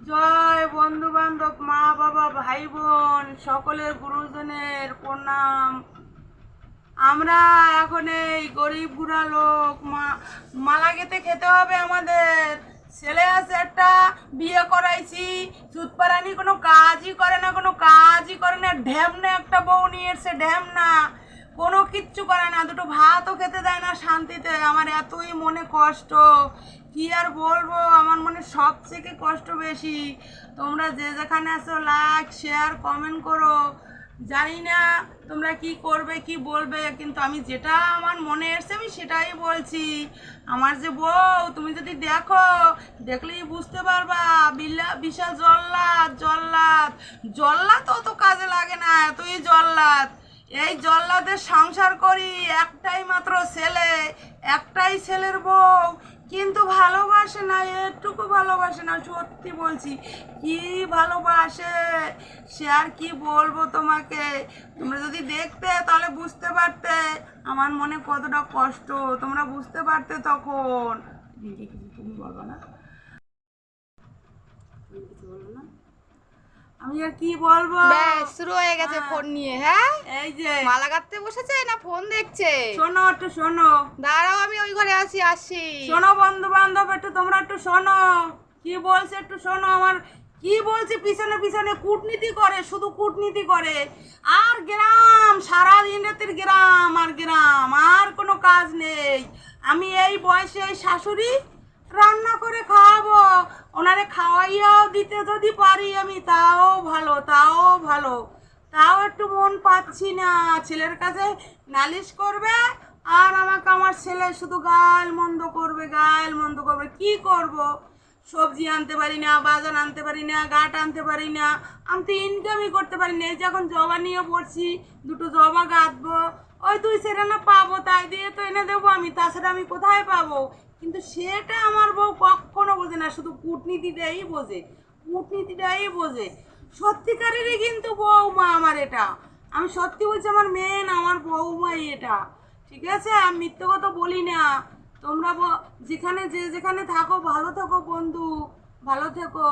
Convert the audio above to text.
জয় বন্ধু বান্ধব মা বাবা ভাই বোন সকলের গুরুজনের প্রণাম। আমরা এখন এই গরিব বুড়া লোক মালা গেতে খেতে হবে। আমাদের ছেলে আছে একটা, বিয়ে করাইছি, সুতপারানি কোনো কাজই করে না, ঢ্যামনা একটা বউ নিয়ে এসছে, ঢ্যামনা কোনো কিচ্ছু করে না, দুটো ভাতও খেতে দেয় না শান্তিতে। আমার এতই মনে কষ্ট, কি আর বলবো, আমার মনে সব থেকে কষ্ট বেশি। তোমরা যে যেখানে আছো লাইক শেয়ার কমেন্ট করো। জানি না তোমরা কি করবে কি বলবে, কিন্তু আমি যেটা আমার মনে এসছে আমি সেটাই বলছি। আমার যে বউ, তুমি যদি দেখলেই বুঝতে পারবা বিশাল জল্লাদ জল্লাদ জল্লাদ অত কাজে লাগে না, এতই জল্লাদ। এই জল্লাদের সংসার করি, একটাই মাত্র ছেলে, একটাই ছেলের বউ, কিন্তু ভালোবাসে না, এটুকু ভালোবাসে না, সত্যি বলছি। কি ভালোবাসে সে আর কি বলবো তোমাকে। তোমরা যদি দেখতে তাহলে বুঝতে পারতে আমার মনে কতটা কষ্ট, তোমরা বুঝতে পারতে তখন। তুমি বলবো না, আমি আর কি বলবো। ব্যাস শুরু হয়ে গেছে ফোন নিয়ে। হ্যাঁ, এই যে মালা গাঁথতে বসেছে না ফোন দেখছে? শোনো, একটু শোনো। দাঁড়াও, আমি ওই ঘরে আসি। শোনো বন্ধু বান্ধব, তোমরা একটু শোনো কি বলছে, একটু শোনো। আমার কি বলছে, পিছনে পিছনে কূটনীতি করে, শুধু কূটনীতি করে। আর গ্রাম, সারাদিন রাতের গ্রাম আর গ্রাম, আর কোনো কাজ নেই। আমি এই বয়সে এই শাশুড়ি রান্না করে খাওয়াবো, ওনারে খাওয়াইয়াও দিতে যদি পারি আমি, তাও ভালো, তাও একটু মন পাচ্ছি না। ছেলের কাছে নালিশ করবে আর আমাকে আমার ছেলে শুধু গাল মন্দ করবে। কি করব? সবজি আনতে পারি না, বাজার আনতে পারি না, গাঁট আনতে পারি না, আমি তো ইনকামই করতে পারি না। এই যে এখন জবা নিয়ে পড়ছি, দুটো জবা গাঁথবো, ওই 2 সেরা পাবো, তাই দিয়ে তো এনে দেবো আমি, তাছাড়া আমি কোথায় পাবো? কিন্তু সেটা আমার বউ কখনো বোঝে না, শুধু কূটনীতিটাই বোঝে। সত্যিকারেরই কিন্তু বউমা আমার এটা, আমি সত্যি বলছি, আমার মেন আমার বউমাই এটা, ঠিক আছে? আমি মিথ্যে কথা বলি না। তোমরা যেখানে থাকো ভালো থেকো বন্ধু, ভালো থেকো।